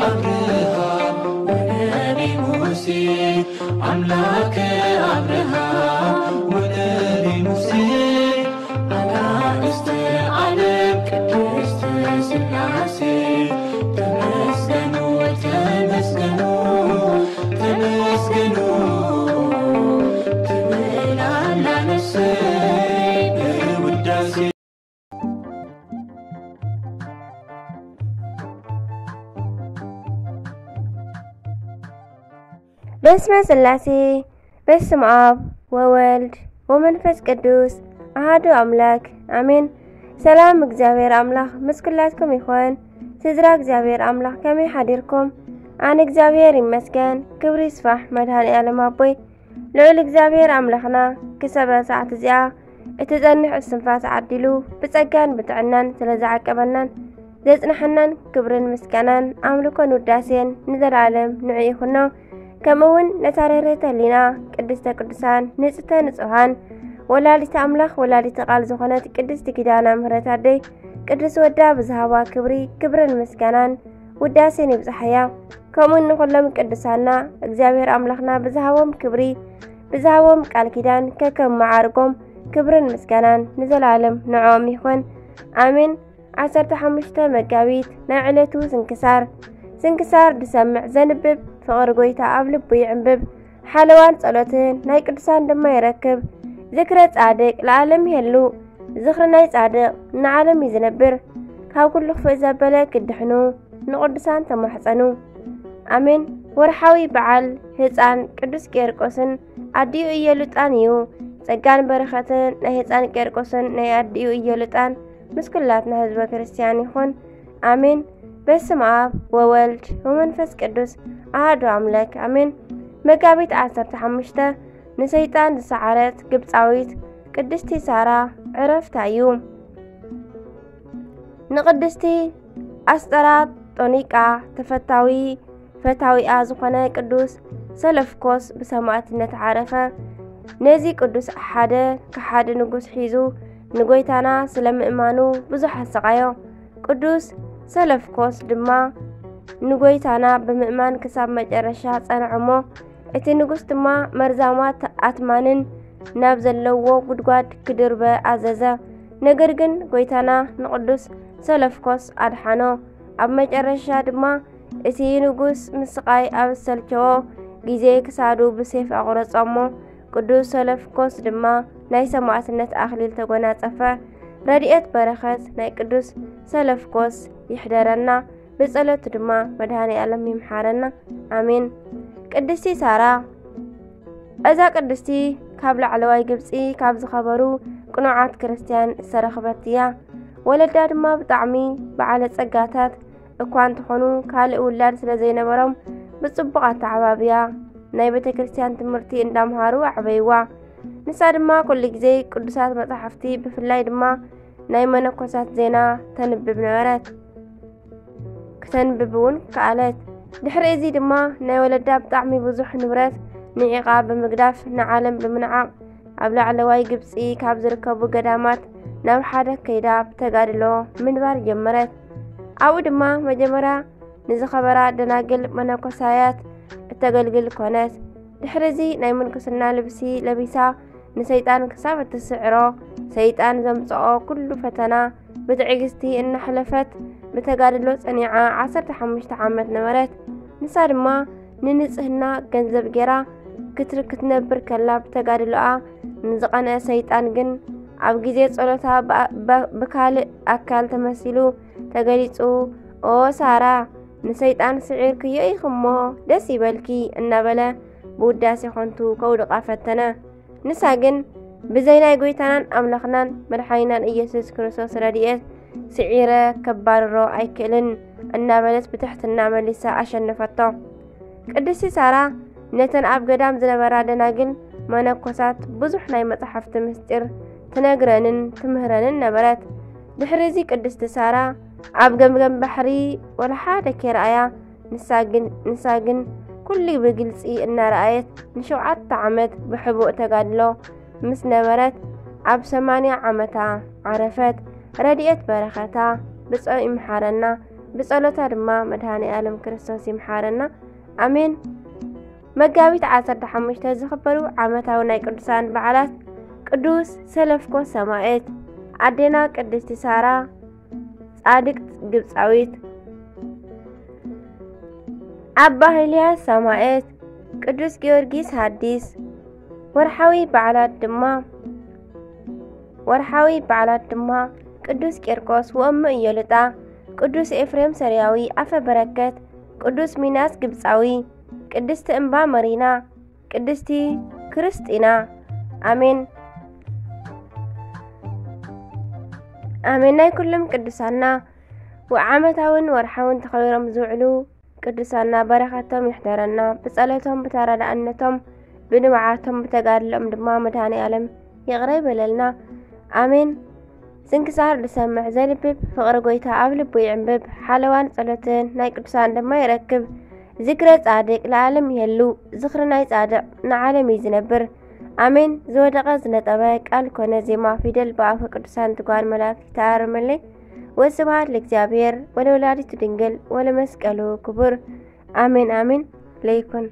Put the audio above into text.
أبرهام ونبي موسى أملاك أبرهام ونبي موسى أنا استعلم قدست سلاسي تمسكنوا تمسكنوا تمسكنوا تبلا لا نسي بوداسي بسم سلاسي بسم آب وولد ومنفس قدوس أحد أملاك آمين سلام እግዚአብሔር አምላክ ምስክላትኩም ይሁን ትዝራ እግዚአብሔር አምላክ ከመ ይሓድርኩም አነ እግዚአብሔር ይመስገን ክብሪ ይስፋሕ መድኃኔ ዓለም አቦይ ልዑል እግዚአብሔር አምላኽና ክሰበ ሰዓት እዚኣ እትጸንሕ እስትንፋስ ዓዲሉ ብጸጋን ብጥዕናን ስለዝዓቀበናን ዘጽንሐናን ክብርን ምስጋናን አምልኮን ውዳሴን ንዘላለም ንዑ ይኹኖ ከምኡውን ነታረረተ ህሊና ቅድስተ ቅዱሳን ንጽሕተ ንጹሃን ወላዲተ አምላኽ ወላዲተ ቃል ዝኾነት ቅድስት ኪዳነ ምሕረት አደይ ቅዱስ ወዳ ብዝሃባ ክብርን ምስጋናን ውዳሴን ይብጽሕያ ከምኡውን ንኹሎም ቅዱሳና እግዚአብሔር አምላኽና ብዝሃቦም ክብሪ ብዝሃቦም ቃል ኪዳን ከከም መዓርጎም ክብርን ምስጋናን ንዘላለም ንዖም ይኹን አሜን 15 መጋቢት ናይ ዕለቱ ስንክሳር ድሰምዕ ዘንብብ ፍቅር ጎይታ ኣብ ልቡ ይዕንብብ ሓለዋን ጸሎትን ናይ ቅዱሳን ድማ ይረክብ ذكر صادق ለዓለም ይሄሉ ዝኽሪ ናይ ጻድቅ ንዓለም ይዝነብር ካብ ኩሉ ክፍእ ዘበለ ክድሕኑ ንቅዱሳን ተማሕፀኑ አሜን ወርሓዊ በዓል ህፃን ቅዱስ ቄርቆስን አዲኡ ኢየሉጣን እዩ ጸጋን በረኸትን ናይ ህፃን ቄርቆስን ናይ አዲኡ ኢየሉጣን ምስኩላትና ህዝበ ክርስቲያን ይኹን አሜን በስመ አብ ወወልድ ወመንፈስ ቅዱስ አሐዱ አምላክ አሜን መጋቢት 15 ንሰይጣን ዝሰዓረት ግብፃዊት ቅድስቲ ሳራ ዕረፍታዩ ንቅድስቲ አስጠራጦኒቃ ፈታዊኣ ዝኾነ ቅዱስ ሰለፍኮስ ብሰማዕትነት ዓረፈ ነዚ ቅዱስ ሓደ ንጉስ ሒዙ ንጎይታና ስለምእማኑ ብዙሕ አሰቃዮ ቅዱስ ሰለፍኮስ ድማ ንጎይታና ብምእማን ክሳብ መጨረሻ ጸንዐሞ እቲ ንጉስ ድማ መርዛማት አትማንን ናብ ዘለዎ ጉድጓድ ክድርበ አዘዘ ነገር ግን ጎይታና ንቅዱስ ሰለፍኮስ አድሓኖ ኣብ መጨረሻ ድማ እቲ ንጉስ ምስቃይ ኣብ ሰልቸዎ ግዜ ክሳዱ ብሰይፍ አቆረጾሞ ቅዱስ ሰለፍኮስ ድማ ናይ ሰማዕትነት አክሊል ተጎናጸፈ ረድኤት በረኸት ናይ ቅዱስ ሰለፍኮስ ይሕደረና በጸሎት ድማ መድኃኔ ዓለም ይምሓረና አሜን ቅድስቲ ሳራ እዛ ቅድስቲ ካብ ላዕለዋይ ግብፂ ካብ ዝኸበሩ ቅኑዓት ክርስቲያን ዝተረኸበትያ ወለዳ ድማ ብጣዕሚ በዓለ ጸጋታት እኳ እንትኾኑ ካልእ ውላድ ስለ ዘይነበሮም ብጽቡቃት ተዓባብያ ናይ ቤተ ክርስቲያን ትምህርቲ እንዳምሃሩ ኣዕበይዋ ንሳ ድማ ኩሉ ግዜ ቅዱሳት መጻሕፍቲ ብፍላይ ድማ ናይ መነኮሳት ዜና ተንብብ ነበረት ከተንብብውን ከኣለት ድሕሪ እዚ ድማ ናይ ወለዳ ብጣዕሚ ብዙሕ ንብረት ንዒቓ ብምግዳፍ ንዓለም ብምንዓቕ ኣብ ላዕለዋይ ግብፂ ካብ ዝርከቡ ገዳማት ናብ ሓደ ከይዳ ብተጋድሎ ምንባር ጀመረት ኣብኡ ድማ መጀመርያ ንዝኸበራ ደናግል መነኮሳያት እተገልግል ኮነት ድሕሪ እዚ ናይ ምንኩስና ልብሲ ለቢሳ ንሰይጣን ክሳብ እትስዕሮ ሰይጣን ዘምጽኦ ኩሉ ፈተና ብትዕግስቲ እናሕለፈት በተጋድሎ ጸኒዓ 15 ዓመት ነበረት ንሳ ድማ ንንጽህና ገንዘብ ጌራ ክትነብር ከላ በተጋድሎኣ ንዝቐነ ሰይጣን ግን ኣብ ግዜ ጸሎታ በካልእ አካል ተመሲሉ ተገሊጹ ኦ ሳራ ንሰይጣን ስዒርክዮ ኢኽሞ ደስ ይበልኪ እናበለ ብውዳሴ ኾንቱ ከውድቓ ፈተነ ንሳ ግን ብዘይናይ ጎይታናን ኣምላኽናን መድሓኒናን ኢየሱስ ክርስቶስ ረድኤት ስዒረ ከባርሮ ኣይክእልን እናበለት ብትሕትና መሊሳ አሸነፈቶ ቅድስቲ ሳራ ነተን ኣብ ገዳም ዝነበራ ደናግል መነኮሳት ብዙሕ ናይ መጽሓፍቲ ምስጢር ትነግረንን ትምህረንን ነበረት ድሕሪ እዚ ቅድስቲ ሳራ ኣብ ገምገም ባሕሪ ወላ ሓደ ከርኣያ ንሳ ግን ኩሉ ብግልፂ እናረኣየት ን7 ዓመት ብሕቡእ ተጋድሎ ምስ ነበረት ኣብ 80 ዓመታ ዓረፈት ረድኤት በረኸታ ብጽኦ ይምሓረና بصلوتا دما مدهاني عالم كريستوس يمحارنا امين. مጋቢት 15 ዝኽበሩ ዓመታዊ ናይ ቅዱሳን በዓላት ቅዱስ ሰለፍኮ ሰማዕት፣ አዴና ቅድስት ሳራ ጻድቅ ግብጻዊት፣ አባ ኤልያስ ሰማዕት፣ ቅዱስ ጊዮርጊስ ሐዲስ። ወርሓዊ በዓላት ድማ ቅዱስ ቂርቆስ ወእሙ ኢዮልጣ፣ ቅዱስ ኤፍሬም ሰሪያዊ አፈ በረከት፣ ቅዱስ ሚናስ ግብጻዊ፣ ቅድስት እምባ መሪና፣ ቅድስቲ ክርስቲና። አሜን አሜን። ናይ ኩሎም ቅዱሳና ወዓመታውን ወርሓውን ተኸቢሮም ዝውዕሉ ቅዱሳና በረኻቶም ይሕደረና። ብጸሎቶም ብተራዳእነቶም ብንምዓቶም ብተጋድሎም ድማ መድኃኔ ዓለም ይቕረ ይበለልና። አሜን። ስንክሳር ልሰምዕ ዘልብብ ፍቕሪ ጎይታ ኣብ ልቡ ይዕንብብ። ሓለዋን ጸሎትን ናይ ቅዱሳን ድማ ይረክብ። ذكر ጻድቅ ለዓለም ይሄሉ ዝኽሪ ናይ ጻድቅ ንዓለም ይዝነብር። አሜን። ዝወደቐ ዝነጠበ ቃል ኮነ ዜማ ፊደል በአፈ ቅዱሳን ትጓን መላእክት ተአርመለይ። ወስብሐት ለእግዚአብሔር ወለወላዲቱ ድንግል ወለመስቀሉ ክቡር። አሜን አሜን። ለይኩን